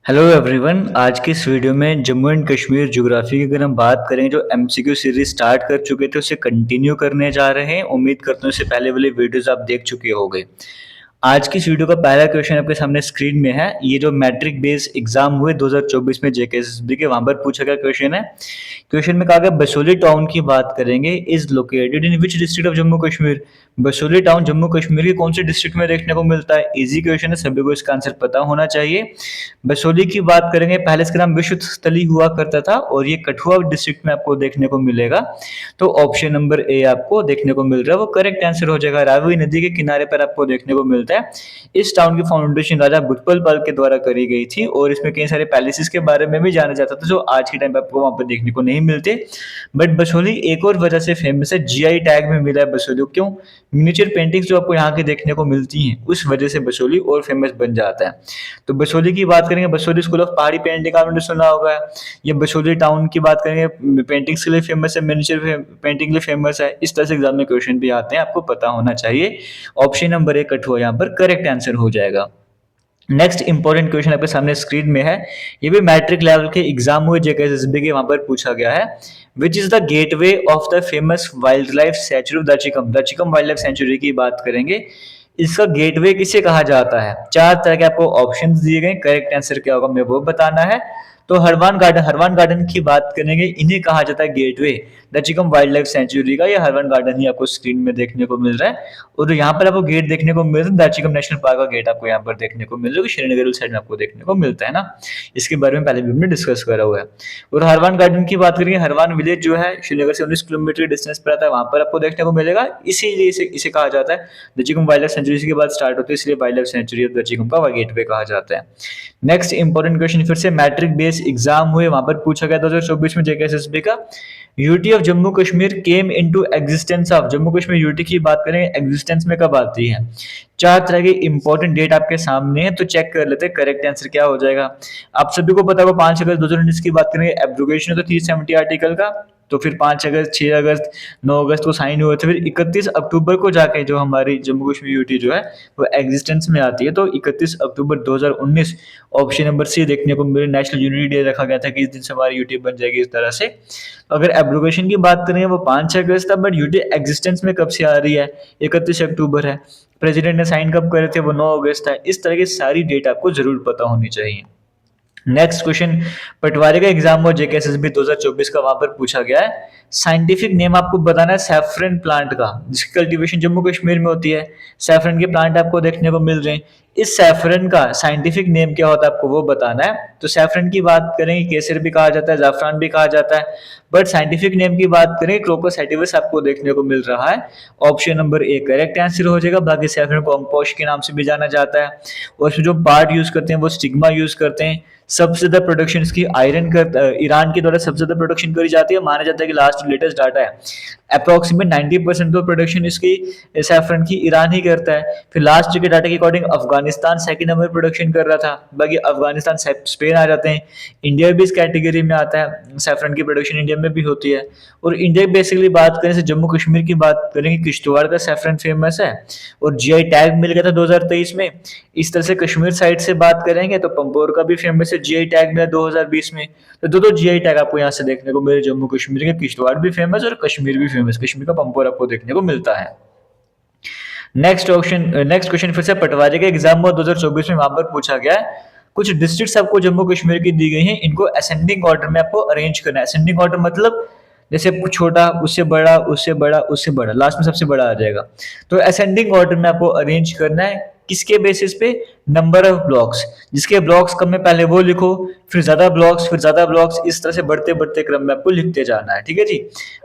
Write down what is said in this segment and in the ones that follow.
Hello everyone. आज की इस वीडियो में जम्मू एंड कश्मीर ज्योग्राफी की अगर हम बात करें, जो एमसीक्यू सीरीज स्टार्ट कर चुके थे उसे कंटिन्यू करने जा रहे हैं। उम्मीद करता हूँ इससे पहले वाले वीडियोस आप देख चुके होंगे। आज की इस वीडियो का पहला क्वेश्चन आपके सामने स्क्रीन में है। ये जो मैट्रिक बेस्ड एग्जाम हुए 2024 में जेकेएसएसबी के, वहां पर पूछा गया क्वेश्चन है। क्वेश्चन में कहा गया बसोली टाउन की बात करेंगे, is located in which district of Jammu Kashmir. Basoli town Jammu Kashmir के कौन से डिस्ट्रिक्ट में देखने को मिलता है। इजी क्वेश्चन है, सभी को इसका आंसर पता होना चाहिए। बसोली की बात करेंगे, पहले इसका नाम विश्व स्थली हुआ करता था और ये कठुआ डिस्ट्रिक्ट में आपको देखने को मिलेगा। तो ऑप्शन नंबर ए आपको देखने को मिल रहा है, वो करेक्ट आंसर हो जाएगा। रावी नदी के किनारे पर आपको देखने को मिलता है। इस टाउन की फाउंडेशन राजा भुजबल पाल के द्वारा करी गई थी और इसमें कई सारे पैलेसेस के बारे में भी जाना जाता था, जो आज के टाइम पे आपको वहां पर देखने को नहीं मिलते। बट बसोली एक और वजह से फेमस है, जीआई टैग में मिला है बसोली। क्यों? मिनिएचर पेंटिंग्स जो आपको यहाँ की देखने को मिलती हैं, उस वजह से बसोली और फेमस बन जाता है। तो बसोली की बात करेंगे, बसोली स्कूल ऑफ पहाड़ी पेंटिंग आपने सुना होगा। ये बसोली टाउन की बात करेंगे, पेंटिंग्स के लिए फेमस है, मिनिएचर पेंटिंग के लिए फेमस है। इस तरह से एग्जाम में क्वेश्चन भी आते हैं, आपको पता होना चाहिए। ऑप्शन नंबर ए कठुआ यहाँ पर करेक्ट आंसर हो जाएगा। नेक्स्ट इंपॉर्टेंट क्वेश्चन आपके सामने स्क्रीन में है। ये भी मैट्रिक लेवल के एग्जाम हुए जेकेएसएसबी के, वहां पर पूछा गया है। Which is the gateway of the famous wildlife sanctuary of Dachigam. Dachigam wildlife sanctuary की बात करेंगे, इसका गेटवे किसे कहा जाता है। चार तरह के आपको ऑप्शंस दिए गए, करेक्ट आंसर क्या होगा हमें वो बताना है। तो हरवान गार्डन की बात करेंगे, इन्हें कहा जाता है गेटवे दचिकम वाइल्ड लाइफ सेंचुरी का। ये हरवान गार्डन ही आपको स्क्रीन में देखने को मिल रहा है। और यहाँ पर आपको गेट देखने को मिल रहा है, दचिकम नेशनल पार्क का गेट आपको यहाँ पर देखने को मिल रहा है, श्रीनगर साइड में आपको देखने को मिलता है ना। इसके बारे में पहले भी हमने डिस्कस करा हुआ है। और हरवान गार्डन की बात करेंगे, हरवान विलेज जो है श्रीनगर से 19 किलोमीटर डिस्टेंस पर आता है, वहां पर आपको देखने को मिलेगा। इसीलिए इसे कहा जाता है दचिकम वाइल्ड लाइफ सेंचुरी के बाद स्टार्ट होती है, इसलिए वाइल्ड लाइफ सेंचुरी ऑफ दचिकम का गेटवे कहा जाता है। नेक्स्ट इंपॉर्टेंट क्वेश्चन फिर से मैट्रिक बेस्ड एग्जाम हुए, वहां पर पूछा गया 2024 में जेकेएसएसबी का। UT of Jammu Kashmir came into existence of. Jammu Kashmir UT की बात करें, एग्जिस्टेंस में कब आती है। चार तरह की इंपॉर्टेंट डेट आपके सामने है, तो चेक कर लेते हैं करेक्ट आंसर क्या हो जाएगा। आप सभी को पता होगा 5 अगस्त 2019 की बात करेंगे, एब्रोगेशन तो 370 आर्टिकल का। तो फिर 5 अगस्त, 6 अगस्त, 9 अगस्त को साइन हुए थे। फिर 31 अक्टूबर को जाके जो हमारी जम्मू कश्मीर यूटी जो है वो एग्जिस्टेंस में आती है। तो 31 अक्टूबर 2019 ऑप्शन नंबर सी देखने को मिले। नेशनल यूनिटी डे रखा गया था कि इस दिन से हमारी यूटी बन जाएगी, इस तरह से। अगर एब्रोगेशन की बात करें वो 5 अगस्त था, बट यूटी एग्जिस्टेंस में कब से आ रही है, 31 अक्टूबर है। प्रेसिडेंट ने साइन कब करे थे, वो 9 अगस्त है। इस तरह की सारी डेट आपको जरूर पता होनी चाहिए। नेक्स्ट क्वेश्चन पटवारी का एग्जाम हुआ जेकेएसएसबी 2024 का, वहां पर पूछा गया है साइंटिफिक नेम आपको बताना है सैफरन प्लांट का, जिसकी कल्टीवेशन जम्मू कश्मीर में होती है। सैफरन के प्लांट आपको देखने को मिल रहे हैं। इस सैफरन का साइंटिफिक नेम क्या होता है आपको वो बताना है। तो सैफरन की बात करें, केसर भी कहा जाता है, जाफरान भी कहा जाता है, बट साइंटिफिक नेम की बात करें क्रोकस सैटिवस आपको देखने को मिल रहा है। Option number A correct answer हो जाएगा। बाकी सैफरन को कंपोस्ट के नाम से भी जाना जाता है और इसमें जो पार्ट यूज करते हैं वो स्टिग्मा यूज करते हैं। सबसे ज्यादा प्रोडक्शन इसकी ईरान के द्वारा सबसे ज्यादा प्रोडक्शन करी जाती है। माना जाता है कि लास्ट लेटेस्ट डाटा है अप्रोक्सीमेट 90% तो प्रोडक्शन इसकी सैफरन की ईरान ही करता है। फिर लास्ट के डाटा के according Afghanistan second number production कर रहा था। बाकी अफगानिस्तान स्पेन आ जाते हैं। इंडिया भी इस कैटेगरी में आता है, सैफरन की प्रोडक्शन इंडिया में भी होती है। और इंडिया बेसिकली बात करें से जम्मू कश्मीर की बात करेंगे, किश्तवाड़ का सैफरन फेमस है और जीआई टैग मिल गया था 2023 में। इस तरह से कश्मीर साइड से बात करेंगे तो पंपोर का भी फेमस है, जीआई टैग मिला 2020 में। तो दो जीआई टैग आपको यहाँ से देखने को मिले, जम्मू कश्मीर के किश्तवाड़ भी फेमस और कश्मीर भी फेमस। कश्मीर का पंपोर आपको देखने को मिलता है। नेक्स्ट क्वेश्चन फिर से पटवारी का एग्जाम हुआ 2024 में, वहां पर पूछा गया है कुछ डिस्ट्रिक्ट्स आपको जम्मू कश्मीर की दी गई हैं, इनको असेंडिंग ऑर्डर में आपको अरेंज करना है। असेंडिंग ऑर्डर मतलब जैसे छोटा, उससे बड़ा, उससे बड़ा, उससे बड़ा, लास्ट में सबसे बड़ा आ जाएगा। तो असेंडिंग ऑर्डर में आपको अरेंज करना है। किसके बेसिस पे? Number of blocks. जिसके ब्लॉक्स कम में पहले वो लिखो, फिर ज्यादा ब्लॉक्स, फिर ज्यादा ब्लॉक्स, इस तरह से बढ़ते बढ़ते क्रम में आपको लिखते जाना है। ठीक है जी।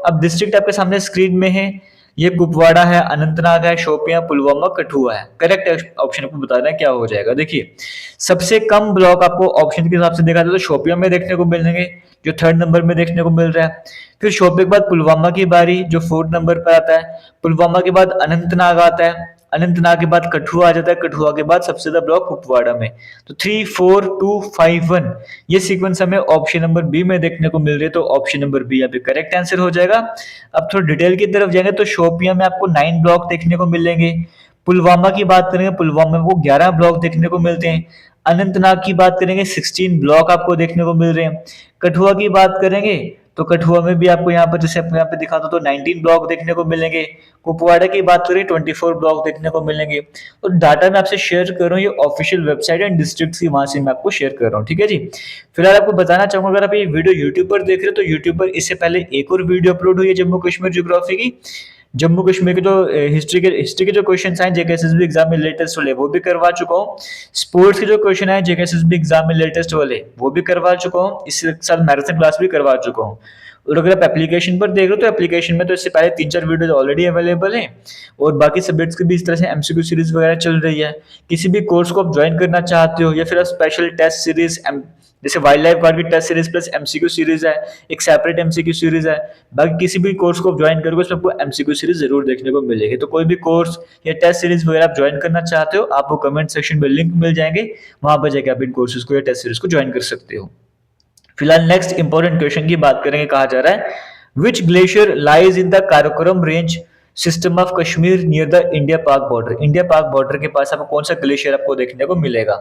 अब डिस्ट्रिक्ट आपके सामने स्क्रीन में है। ये कुपवाड़ा है, अनंतनाग है, शोपियां, पुलवामा, कठुआ है। करेक्ट ऑप्शन आपको बताना है क्या हो जाएगा। देखिए सबसे कम ब्लॉक आपको ऑप्शन के हिसाब से देखा जाए तो शोपियां में देखने को मिलेंगे, जो 3rd नंबर में देखने को मिल रहा है। फिर शोपिया के बाद पुलवामा की बारी, जो 4th नंबर पर आता है। पुलवामा के बाद अनंतनाग आता है। अनंतनाग के बाद कठुआ आ जाता है। कठुआ के बाद सबसे ज्यादा ब्लॉक कुपवाड़ा में। तो 3, 4, 2, 5, 1 ये सीक्वेंस हमें ऑप्शन नंबर बी में देखने को मिल रही है। तो ऑप्शन नंबर बी यहाँ पे करेक्ट आंसर हो जाएगा। अब थोड़ा डिटेल की तरफ जाएंगे तो शोपिया में आपको 9 ब्लॉक देखने को मिलेंगे। पुलवामा की बात करेंगे, पुलवामा में आपको 11 ब्लॉक देखने को मिलते हैं। अनंतनाग की बात करेंगे, 16 ब्लॉक आपको देखने को मिल रहे हैं। कठुआ की बात करेंगे तो कठुआ में भी आपको यहाँ पर, जैसे आपको यहाँ पे दिखा दो, तो 19 ब्लॉक देखने को मिलेंगे। कुपवाड़ा की बात करें 24 ब्लॉक देखने को मिलेंगे। तो डाटा मैं आपसे शेयर कर रहा हूँ, ये ऑफिशियल वेबसाइट एंड डिस्ट्रिक्ट की, वहां से मैं आपको शेयर कर रहा हूँ, ठीक है जी। फिलहाल आपको बताना चाहूंगा, अगर आप ये वीडियो यूट्यूब पर देख रहे हो तो यूट्यूब पर इससे पहले एक और वीडियो अपलोड हुई है जम्मू कश्मीर ज्योग्राफी की। जम्मू कश्मीर के जो हिस्ट्री के जो क्वेश्चन आए जेकेएसएसबी एग्जाम में लेटेस्ट वाले, वो भी करवा चुका हूँ। स्पोर्ट्स के जो क्वेश्चन आए जेकेएसएसबी एग्जाम में लेटेस्ट वाले, वो भी करवा चुका हूँ। इस साल मैराथन क्लास भी करवा चुका हूँ। और अगर आप एप्लीकेशन पर देख रहे हो तो एप्लीकेशन में तो इससे पहले 3-4 वीडियो ऑलरेडी अवेलेबल हैं। और बाकी सब्जेक्ट्स की भी इस तरह से एमसीक्यू सीरीज वगैरह चल रही है। किसी भी कोर्स को आप ज्वाइन करना चाहते हो, या फिर आप स्पेशल टेस्ट सीरीज, जैसे वाइल्ड लाइफ गार्ड की test series plus MCQ series है, एक सेपरेट एमसीक्यू सीरीज है। बाकी किसी भी कोर्स को ज्वाइन करोगे उसमें आपको एमसीक्यू सीरीज जरूर देखने को मिलेगी। तो कोई भी कोर्स या टेस्ट सीरीज वगैरह आप ज्वाइन करना चाहते हो, आपको कमेंट सेक्शन में लिंक मिल जाएंगे, वहां पर जाकर आप इन कोर्सेज को या टेस्ट सीरीज को ज्वाइन कर सकते हो। फिलहाल नेक्स्ट इंपॉर्टेंट क्वेश्चन की बात करेंगे, कहा जा रहा है which glacier lies in the Karakoram range system of Kashmir near the India Pak border. India Pak border के पास आपको कौन सा ग्लेशियर आपको देखने को मिलेगा।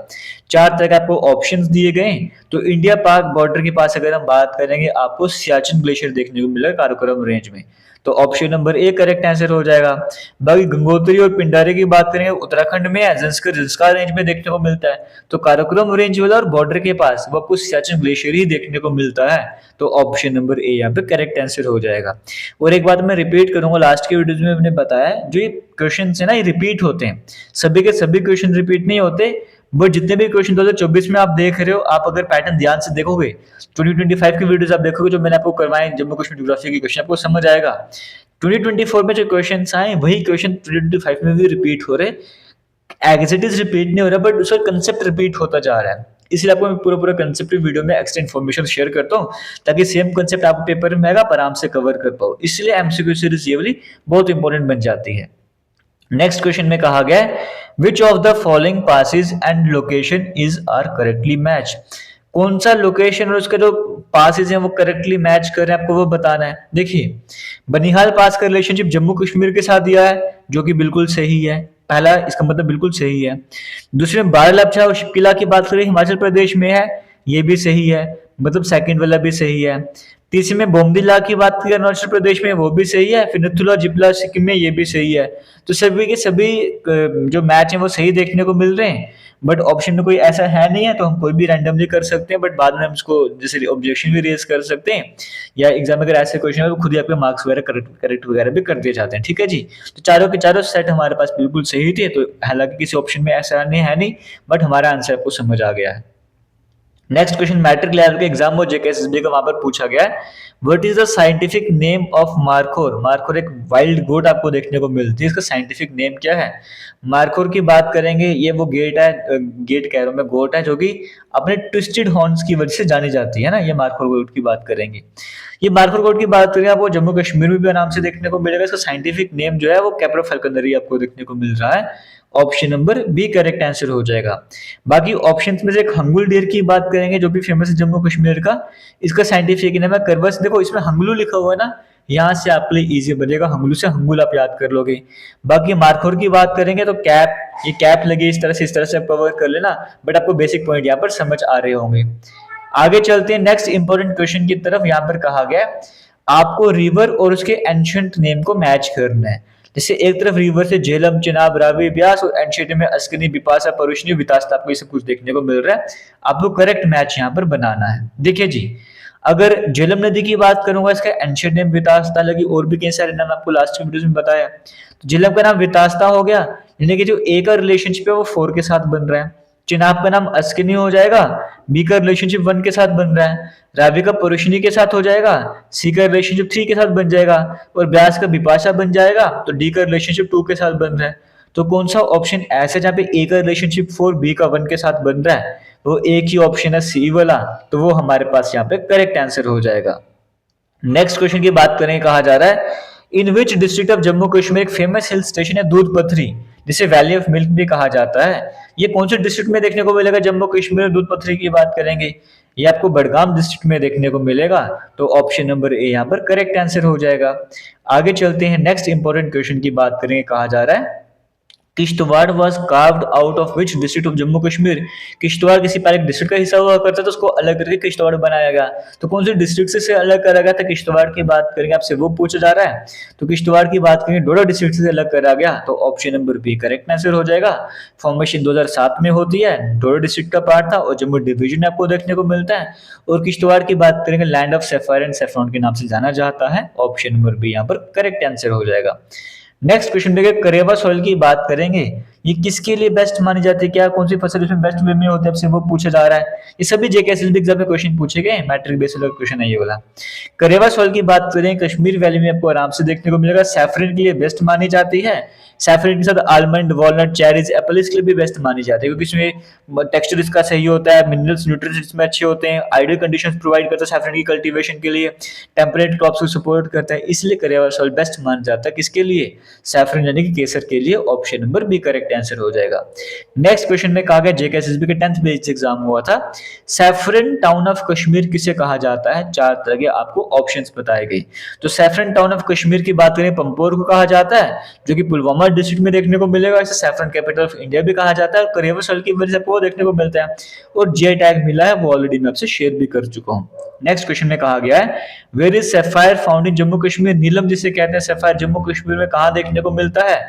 4 तरह के आपको ऑप्शंस दिए गए। तो इंडिया पाक बॉर्डर के पास अगर हम बात करेंगे, आपको सियाचिन ग्लेशियर देखने को मिलेगा काराकोरम रेंज में। तो option number A correct answer हो जाएगा। बाकी गंगोत्री और पिंडारी की बात करेंगे, उत्तराखंड में जंस्कार रेंज में देखने को मिलता है। तो काराकोरम रेंज वाला और बॉर्डर के पास वो आपको सियाचिन ग्लेशियर ही देखने को मिलता है। तो ऑप्शन नंबर ए यहाँ पे करेक्ट आंसर हो जाएगा। और एक बात मैं रिपीट करूंगा, लास्ट के वीडियोज में मैंने बताया, जो ये क्वेश्चन है ना, ये रिपीट होते हैं। सभी के सभी क्वेश्चन रिपीट नहीं होते, बट जितने भी क्वेश्चन 2024 में आप देख रहे हो, आप अगर पैटर्न ध्यान से देखोगे, 2025 की वीडियोस आप देखोगे जो मैंने आपको करवाए जम्मू कश्मीर ज्योग्राफी के क्वेश्चन, आपको समझ आएगा। 2024 में जो क्वेश्चन आए वही क्वेश्चन 2025 में भी रिपीट हो रहे, एज इट इज रिपीट नहीं हो रहा, बट उसका कंसेप्ट रिपीट होता जा रहा है। इसलिए आपको मैं पूरा पूरा कंसेप्ट वीडियो में एक्स्ट्रा इन्फॉर्मेशन शेयर करता हूँ, ताकि सेम कंसेप्ट आप पेपर में आएगा, आराम से कवर कर पाओ। इसलिए एमसीक्यू सीरीज ये वाली बहुत इंपॉर्टेंट बन जाती है। नेक्स्ट क्वेश्चन में कहा गया है which of the following passes and location is are correctly match. कौन सा लोकेशन और उसके जो पासिस हैं वो करेक्टली मैच कर रहे हैं, आपको वो बताना है। देखिए, बनिहाल पास का रिलेशनशिप जम्मू कश्मीर के साथ दिया है, जो कि बिल्कुल सही है। पहला इसका मतलब बिल्कुल सही है। दूसरे में बारलापछा और किला की बात करें, हिमाचल प्रदेश में है, ये भी सही है, मतलब सेकंड वाला भी सही है। तीसरे में बोमदिला की बात करें अरुणाचल प्रदेश में, वो भी सही है। फिर नथुला जिपला सिक्किम में, ये भी सही है। तो सभी के सभी जो मैच हैं वो सही देखने को मिल रहे हैं। बट ऑप्शन में कोई ऐसा है नहीं है, तो हम कोई भी रैंडमली कर सकते हैं, बट बाद में हम इसको जैसे ऑब्जेक्शन भी रेज कर सकते हैं, या एग्जाम में अगर ऐसे क्वेश्चन है तो खुद ही आपके मार्क्स वगैरह करेक्ट वगैरह भी कर दिए जाते हैं, ठीक है जी। तो चारों के चारों सेट हमारे पास बिल्कुल सही थे। तो हालांकि किसी ऑप्शन में ऐसा नहीं है नहीं, बट हमारा आंसर आपको समझ आ गया है। नेक्स्ट क्वेश्चन मैट्रिक लेवल के एग्जाम में जेकेएसएसबी का वहां पर पूछा गया है what is the scientific name of markhor. Markhor एक वाइल्ड गोट आपको देखने को मिलती है, इसका साइंटिफिक नेम क्या है। मार्खोर की बात करेंगे, ये वो गेट है, गेट कह रहा हूं मैं, गोट है, जो कि अपने ट्विस्टेड हॉर्न्स की वजह से जानी जाती है ना। ये मार्खोर गोट की बात करेंगे। ये मार्खोर गोट की बात करें, आपको जम्मू कश्मीर में भी आराम से देखने को मिलेगा। इसका साइंटिफिक नेम जो है वो कैप्रो फैल्कनरी आपको देखने को मिल रहा है। Option number B correct answer हो जाएगा। बाकी ऑप्शंस में से एक हंगुल डियर की बात करेंगे, जो भी फेमस है जम्मू कश्मीर का। इसका साइंटिफिक नेम है करवस। देखो इसमें हंगलू लिखा हुआ है ना, यहाँ से आपके लिए इजी बनेगा, हंगलू से हंगुल आप याद कर लोगे। बाकी मार्खोर की बात करेंगे तो कैप, ये कैप लगी इस तरह से आप कवर कर लेना, बट आपको बेसिक पॉइंट यहाँ पर समझ आ रहे होंगे। आगे चलते हैं नेक्स्ट इंपॉर्टेंट क्वेश्चन की तरफ। यहाँ पर कहा गया आपको रिवर और उसके एंशिएंट नेम को मैच करना है। जैसे एक तरफ रिवर से झेलम, चिनाब, रावी, ब्यास, और एंशिएंट में अस्कनी, बिपाशा, परुष्णी, वितास्ता, आपको ये सब कुछ देखने को मिल रहा है। आपको करेक्ट मैच यहाँ पर बनाना है। देखिए जी, अगर झेलम नदी की बात करूंगा, इसका एंशिएंट नेम वितास्ता लगी, और भी कई सारे नाम आपको लास्ट वीडियो में बताया। तो झेलम का नाम वितास्ता हो गया, यानी कि जो ए का रिलेशनशिप है वो 4 के साथ बन रहा है। चिनाब का नाम अस्कनी हो जाएगा, बी का रिलेशनशिप 1 के साथ बन रहा है। रावी का परुष्णी के साथ हो जाएगा, सी का रिलेशनशिप 3 के साथ बन जाएगा, और ब्यास का बिपाशा बन जाएगा। तो डी का रिलेशनशिप 2 के साथ बन रहा है। तो कौन सा ऑप्शन ऐसा जहाँ पे ए का रिलेशनशिप 4, बी का 1 के साथ बन रहा है, वो एक ही ऑप्शन है सी वाला। तो वो हमारे पास यहाँ पे करेक्ट आंसर हो जाएगा। नेक्स्ट क्वेश्चन की बात करें, कहा जा रहा है in which district of Jammu Kashmir एक फेमस हिल स्टेशन है दूध पथरी, जिसे वैली ऑफ मिल्क भी कहा जाता है। ये कौन से डिस्ट्रिक्ट में देखने को मिलेगा जम्मू कश्मीर? दूध पथरी की बात करेंगे, ये आपको बड़गाम डिस्ट्रिक्ट में देखने को मिलेगा। तो ऑप्शन नंबर ए यहाँ पर करेक्ट आंसर हो जाएगा। आगे चलते हैं, नेक्स्ट इंपॉर्टेंट क्वेश्चन की बात करेंगे। कहा जा रहा है Kishtwar was carved out of which district of Jammu Kashmir. Kishtwar किसी पहले डिस्ट्रिक्ट का हिस्सा हुआ करता था, उसको अलग करके किश्तवाड़ बनाया गया। तो कौन सी डिस्ट्रिक्ट से अलग करा गया था? किश्तवाड़ की बात करेंगे, आपसे वो पूछा जा रहा है। तो किश्तवाड़ की बात करेंगे, डोडा डिस्ट्रिक्ट से अलग करा गया, तो option number B correct answer हो जाएगा। फॉर्मेशन 2007 में होती है, डोडा डिस्ट्रिक्ट का पार्ट था और जम्मू डिवीजन आपको देखने को मिलता है। और किश्तवाड़ की बात करेंगे, land of sapphire and saffron के नाम से जाना जाता है। ऑप्शन नंबर बी यहाँ पर करेक्ट आंसर हो जाएगा। नेक्स्ट क्वेश्चन देखिए, करेवा सॉइल की बात करेंगे, ये किसके लिए बेस्ट मानी जाती है, क्या कौन सी फसल इसमें बेस्ट वे में होती है, आपसे वो पूछा जा रहा है। ये सभी जेकेएसएसबी एग्जाम में क्वेश्चन पूछे गए, मैट्रिक बेस्ड क्वेश्चन है ये वाला। करेवा सॉइल की बात करें, कश्मीर वैली में आपको आराम से देखने को मिलेगा। सैफरन के लिए बेस्ट मानी जाती है। सैफरन के साथ आलमंड, वॉलनट, चेरीज, एप्पल इसके लिए भी बेस्ट मानी जाती है, क्योंकि इसमें टेक्सचर इसका सही होता है, मिनरल्स न्यूट्रिएंट्स इसमें अच्छे होते हैं, आइडियल कंडीशंस प्रोवाइड करता है सैफरन की कल्टीवेशन के लिए, टेम्परेट क्रॉप्स को सपोर्ट करता है, इसलिए करेवा सॉइल बेस्ट माना जाता है। किसके लिए? सैफरन यानी कि केसर के लिए। Option number B correct answer हो जाएगा। नेक्स्ट क्वेश्चन में कहा गया, जेकेएसएसबी के 10th बेस्ड एग्जाम हुआ था, सैफरन टाउन ऑफ कश्मीर किसे कहा जाता है? चार तरह के आपको ऑप्शंस बताए गए। तो सैफरन टाउन ऑफ कश्मीर की बात करें, पंपोर को कहा जाता है, जो कि पुलवामा डिस्ट्रिक्ट में देखने को मिलेगा। इसे सैफरन कैपिटल ऑफ इंडिया भी कहा जाता है, और करेवा सॉइल की वजह से आपको देखने को मिलता है। और जीआई टैग मिला है, वो ऑलरेडी मैं आपसे शेयर भी कर चुका हूँ। नेक्स्ट क्वेश्चन में कहा गया है, where is sapphire found in Jammu Kashmir. नीलम जिसे कहते हैं, सैफायर जम्मू कश्मीर में कहाँ देखने को मिलता है?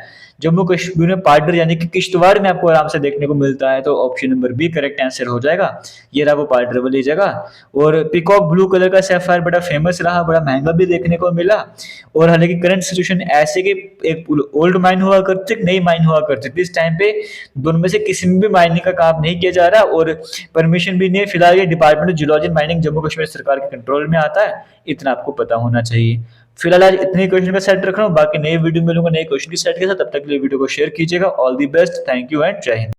जम्मू कश्मीर में पार्डर यानी कि किश्तवाड़ में आपको आराम से देखने को मिलता है। तो option number B correct answer हो जाएगा। ये रहा वो पार्डर वाली जगह। और पिकॉक ब्लू कलर का सैफायर बड़ा फेमस रहा, बड़ा महंगा भी देखने को मिला। और हालांकि करंट सिचुएशन ऐसे कि एक ओल्ड माइन हुआ करती थी, नई माइन हुआ करती थी। इस टाइम पे दोनों में से किसी में भी माइनिंग का काम नहीं किया जा रहा और परमिशन भी नहीं है। फिलहाल ये department of geology and mining Jammu Kashmir सरकार के कंट्रोल में आता है, इतना आपको पता होना चाहिए। फिलहाल आज इतने क्वेश्चन का सेट रख रहा हूँ, बाकी नए वीडियो मिलूंगा नए क्वेश्चन की सेट के साथ। तब तक के लिए वीडियो को शेयर कीजिएगा। All the best, thank you and जय हिंद।